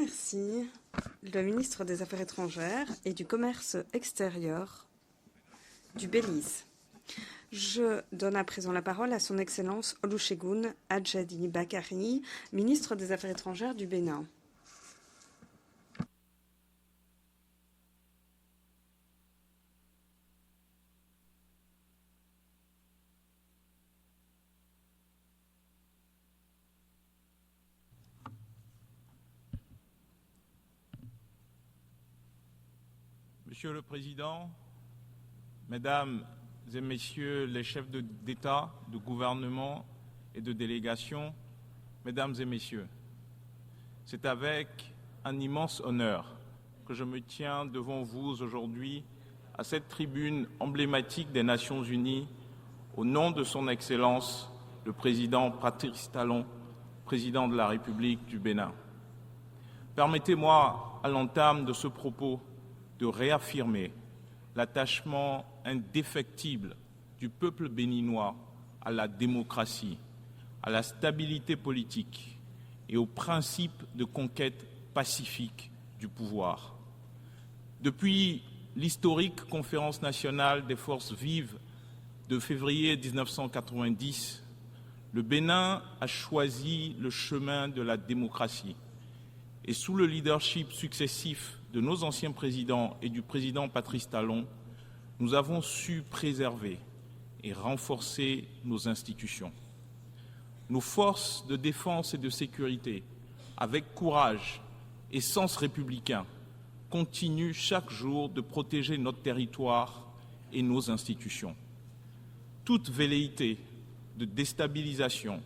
remercie le ministre des Affaires étrangères et du Commerce extérieur du Belize. Je donne à présent la parole à son Excellence Olusegun Adjadi Bakari, ministre des Affaires étrangères du Bénin. Monsieur le Président, Mesdames et Messieurs les chefs d'État, de gouvernement et de délégation, Mesdames et Messieurs, c'est avec un immense honneur que je me tiens devant vous aujourd'hui à cette tribune emblématique des Nations Unies au nom de son Excellence, le Président Patrice Talon, Président de la République du Bénin. Permettez-moi, à l'entame de ce propos, de réaffirmer l'attachement indéfectible du peuple béninois à la démocratie, à la stabilité politique et au principe de conquête pacifique du pouvoir. Depuis l'historique Conférence nationale des forces vives de février 1990, le Bénin a choisi le chemin de la démocratie et sous le leadership successif de nos anciens présidents et du président Patrice Talon, nous avons su préserver et renforcer nos institutions. Nos forces de défense et de sécurité, avec courage et sens républicain, continuent chaque jour de protéger notre territoire et nos institutions. Toute velléité de déstabilisation,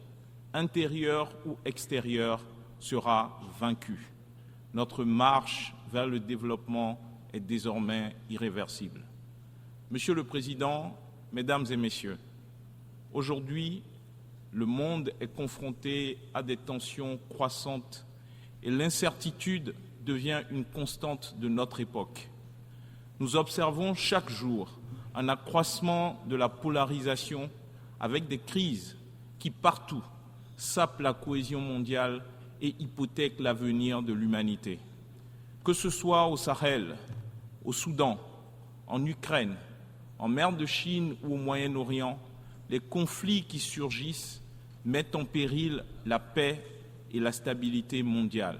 intérieure ou extérieure, sera vaincue. Notre marche vers le développement est désormais irréversible. Monsieur le Président, Mesdames et Messieurs, aujourd'hui, le monde est confronté à des tensions croissantes et l'incertitude devient une constante de notre époque. Nous observons chaque jour un accroissement de la polarisation avec des crises qui, partout, sapent la cohésion mondiale et hypothèquent l'avenir de l'humanité. Que ce soit au Sahel, au Soudan, en Ukraine, en mer de Chine ou au Moyen-Orient, les conflits qui surgissent mettent en péril la paix et la stabilité mondiale.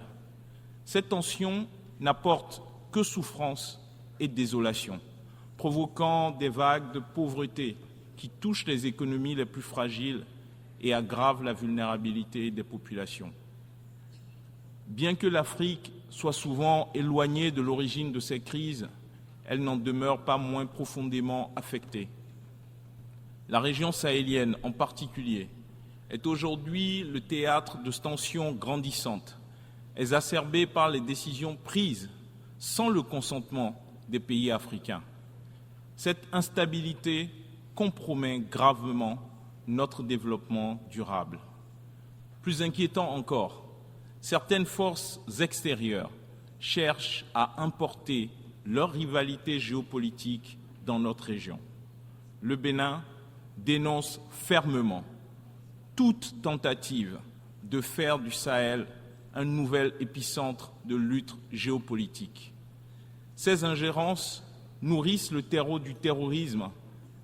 Cette tension n'apporte que souffrance et désolation, provoquant des vagues de pauvreté qui touchent les économies les plus fragiles et aggravent la vulnérabilité des populations. Bien que l'Afrique soit souvent éloignée de l'origine de ces crises, elle n'en demeure pas moins profondément affectée. La région sahélienne, en particulier, est aujourd'hui le théâtre de tensions grandissantes, exacerbées par les décisions prises sans le consentement des pays africains. Cette instabilité compromet gravement notre développement durable. Plus inquiétant encore, certaines forces extérieures cherchent à importer leur rivalité géopolitique dans notre région. Le Bénin dénonce fermement toute tentative de faire du Sahel un nouvel épicentre de lutte géopolitique. Ces ingérences nourrissent le terreau du terrorisme,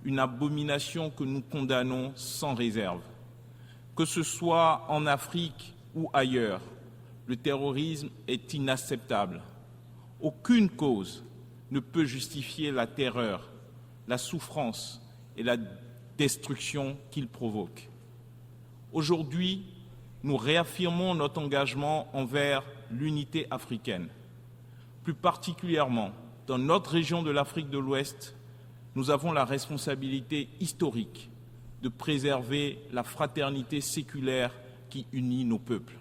une abomination que nous condamnons sans réserve. Que ce soit en Afrique ou ailleurs, le terrorisme est inacceptable. Aucune cause ne peut justifier la terreur, la souffrance et la destruction qu'il provoque. Aujourd'hui, nous réaffirmons notre engagement envers l'unité africaine. Plus particulièrement, dans notre région de l'Afrique de l'Ouest, nous avons la responsabilité historique de préserver la fraternité séculaire qui unit nos peuples.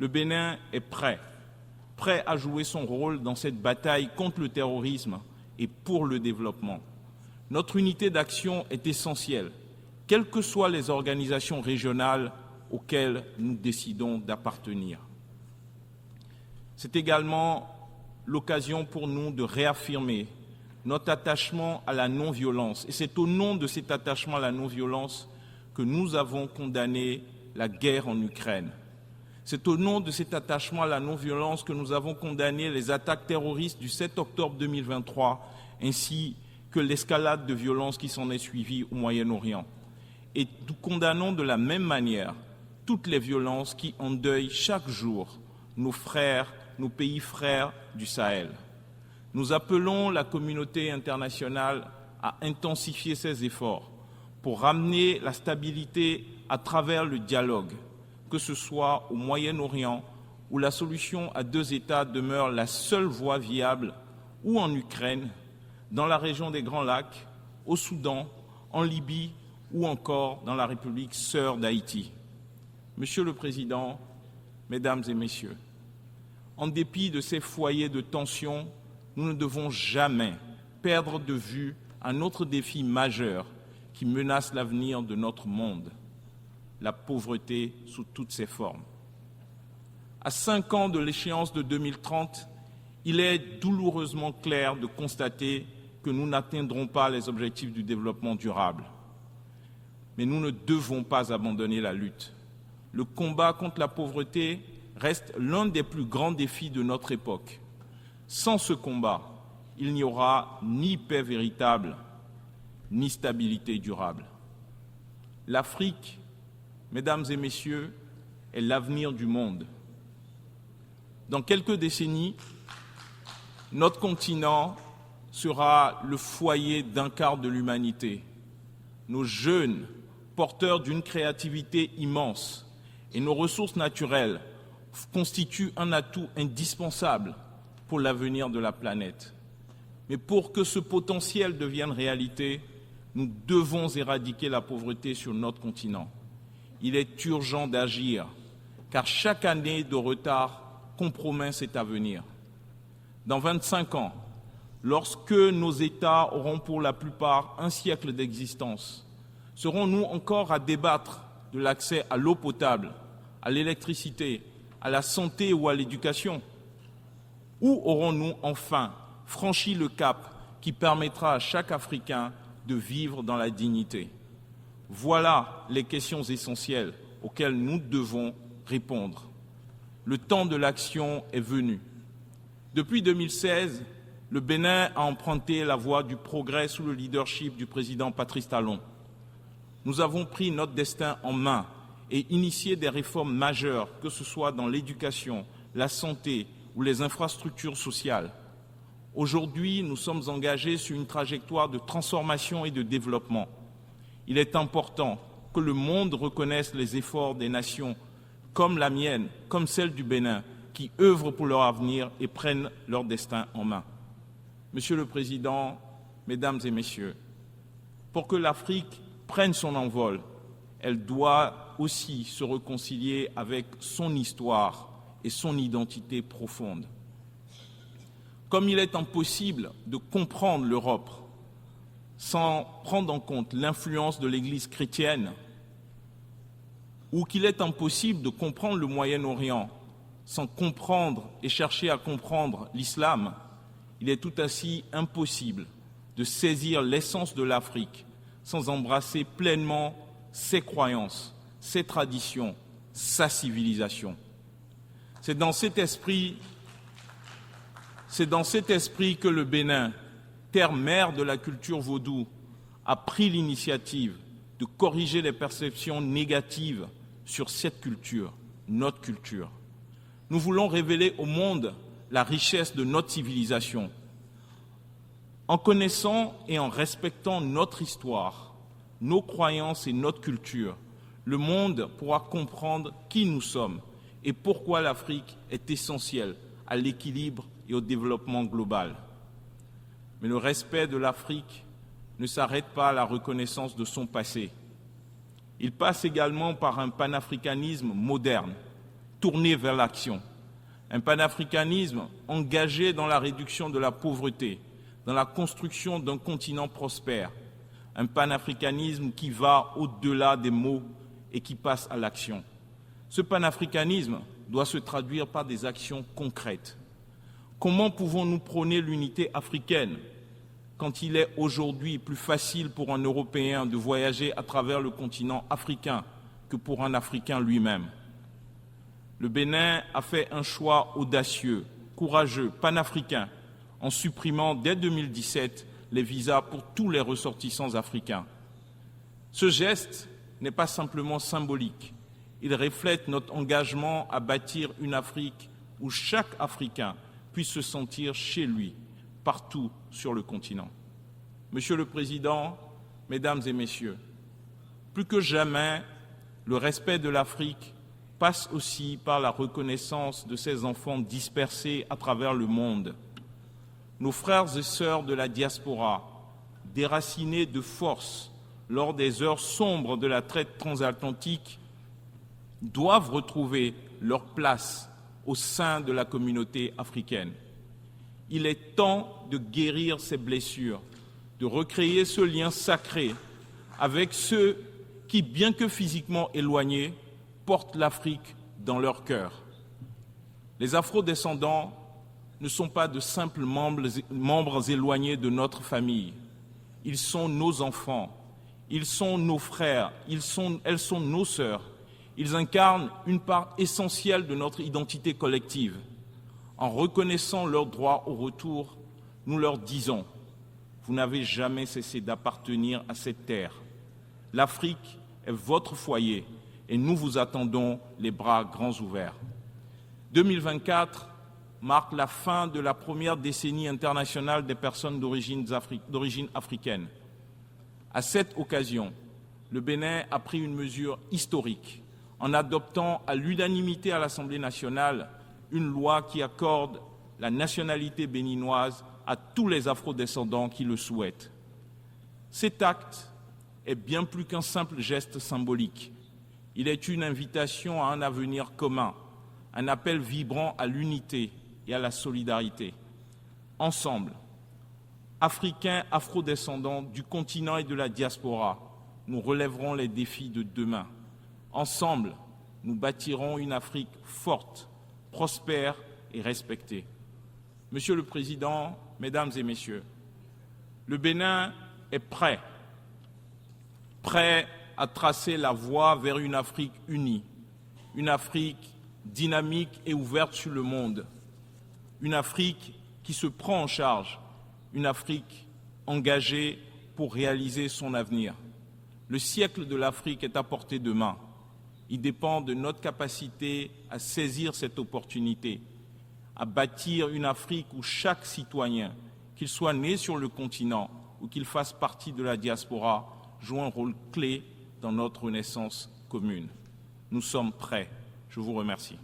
Le Bénin est prêt à jouer son rôle dans cette bataille contre le terrorisme et pour le développement. Notre unité d'action est essentielle, quelles que soient les organisations régionales auxquelles nous décidons d'appartenir. C'est également l'occasion pour nous de réaffirmer notre attachement à la non-violence. Et c'est au nom de cet attachement à la non-violence que nous avons condamné la guerre en Ukraine. C'est au nom de cet attachement à la non-violence que nous avons condamné les attaques terroristes du 7 octobre 2023, ainsi que l'escalade de violence qui s'en est suivie au Moyen-Orient. Et nous condamnons de la même manière toutes les violences qui endeuillent chaque jour nos frères, nos pays frères du Sahel. Nous appelons la communauté internationale à intensifier ses efforts pour ramener la stabilité à travers le dialogue, que ce soit au Moyen-Orient, où la solution à 2 États demeure la seule voie viable, ou en Ukraine, dans la région des Grands Lacs, au Soudan, en Libye ou encore dans la République sœur d'Haïti. Monsieur le Président, Mesdames et Messieurs, en dépit de ces foyers de tension, nous ne devons jamais perdre de vue un autre défi majeur qui menace l'avenir de notre monde, la pauvreté sous toutes ses formes. À 5 ans de l'échéance de 2030, il est douloureusement clair de constater que nous n'atteindrons pas les objectifs du développement durable. Mais nous ne devons pas abandonner la lutte. Le combat contre la pauvreté reste l'un des plus grands défis de notre époque. Sans ce combat, il n'y aura ni paix véritable, ni stabilité durable. L'Afrique, Mesdames et Messieurs, est l'avenir du monde. Dans quelques décennies, notre continent sera le foyer d'un quart de l'humanité. Nos jeunes, porteurs d'une créativité immense, et nos ressources naturelles constituent un atout indispensable pour l'avenir de la planète. Mais pour que ce potentiel devienne réalité, nous devons éradiquer la pauvreté sur notre continent. Il est urgent d'agir, car chaque année de retard compromet cet avenir. Dans 25 ans, lorsque nos États auront pour la plupart un siècle d'existence, serons-nous encore à débattre de l'accès à l'eau potable, à l'électricité, à la santé ou à l'éducation? Ou aurons-nous enfin franchi le cap qui permettra à chaque Africain de vivre dans la dignité? Voilà les questions essentielles auxquelles nous devons répondre. Le temps de l'action est venu. Depuis 2016, le Bénin a emprunté la voie du progrès sous le leadership du président Patrice Talon. Nous avons pris notre destin en main et initié des réformes majeures, que ce soit dans l'éducation, la santé ou les infrastructures sociales. Aujourd'hui, nous sommes engagés sur une trajectoire de transformation et de développement. Il est important que le monde reconnaisse les efforts des nations comme la mienne, comme celle du Bénin, qui œuvrent pour leur avenir et prennent leur destin en main. Monsieur le Président, Mesdames et Messieurs, pour que l'Afrique prenne son envol, elle doit aussi se réconcilier avec son histoire et son identité profonde. Comme il est impossible de comprendre l'Europe sans prendre en compte l'influence de l'Église chrétienne, ou qu'il est impossible de comprendre le Moyen-Orient sans comprendre et chercher à comprendre l'islam, il est tout ainsi impossible de saisir l'essence de l'Afrique sans embrasser pleinement ses croyances, ses traditions, sa civilisation. C'est dans cet esprit que le Bénin, terre-mère de la culture vaudou, a pris l'initiative de corriger les perceptions négatives sur cette culture, notre culture. Nous voulons révéler au monde la richesse de notre civilisation. En connaissant et en respectant notre histoire, nos croyances et notre culture, le monde pourra comprendre qui nous sommes et pourquoi l'Afrique est essentielle à l'équilibre et au développement global. Mais le respect de l'Afrique ne s'arrête pas à la reconnaissance de son passé. Il passe également par un panafricanisme moderne, tourné vers l'action. Un panafricanisme engagé dans la réduction de la pauvreté, dans la construction d'un continent prospère. Un panafricanisme qui va au-delà des mots et qui passe à l'action. Ce panafricanisme doit se traduire par des actions concrètes. Comment pouvons-nous prôner l'unité africaine quand il est aujourd'hui plus facile pour un Européen de voyager à travers le continent africain que pour un Africain lui-même? Le Bénin a fait un choix audacieux, courageux, panafricain, en supprimant dès 2017 les visas pour tous les ressortissants africains. Ce geste n'est pas simplement symbolique, il reflète notre engagement à bâtir une Afrique où chaque Africain puisse se sentir chez lui, partout sur le continent. Monsieur le Président, Mesdames et Messieurs, plus que jamais, le respect de l'Afrique passe aussi par la reconnaissance de ces enfants dispersés à travers le monde. Nos frères et sœurs de la diaspora, déracinés de force lors des heures sombres de la traite transatlantique, doivent retrouver leur place au sein de la communauté africaine. Il est temps de guérir ces blessures, de recréer ce lien sacré avec ceux qui, bien que physiquement éloignés, portent l'Afrique dans leur cœur. Les Afro-descendants ne sont pas de simples membres éloignés de notre famille. Ils sont nos enfants, ils sont nos frères, elles sont nos sœurs. Ils incarnent une part essentielle de notre identité collective. En reconnaissant leur droit au retour, nous leur disons « Vous n'avez jamais cessé d'appartenir à cette terre. L'Afrique est votre foyer et nous vous attendons les bras grands ouverts. » 2024 marque la fin de la première décennie internationale des personnes d'origine africaine. À cette occasion, le Bénin a pris une mesure historique en adoptant à l'unanimité à l'Assemblée nationale une loi qui accorde la nationalité béninoise à tous les afrodescendants qui le souhaitent. Cet acte est bien plus qu'un simple geste symbolique. Il est une invitation à un avenir commun, un appel vibrant à l'unité et à la solidarité. Ensemble, Africains, afrodescendants du continent et de la diaspora, nous relèverons les défis de demain. Ensemble, nous bâtirons une Afrique forte, prospère et respectée. Monsieur le Président, Mesdames et Messieurs, le Bénin est prêt à tracer la voie vers une Afrique unie, une Afrique dynamique et ouverte sur le monde, une Afrique qui se prend en charge, une Afrique engagée pour réaliser son avenir. Le siècle de l'Afrique est à portée de main. Il dépend de notre capacité à saisir cette opportunité, à bâtir une Afrique où chaque citoyen, qu'il soit né sur le continent ou qu'il fasse partie de la diaspora, joue un rôle clé dans notre renaissance commune. Nous sommes prêts. Je vous remercie.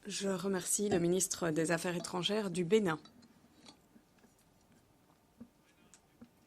Je remercie le ministre des Affaires étrangères du Bénin.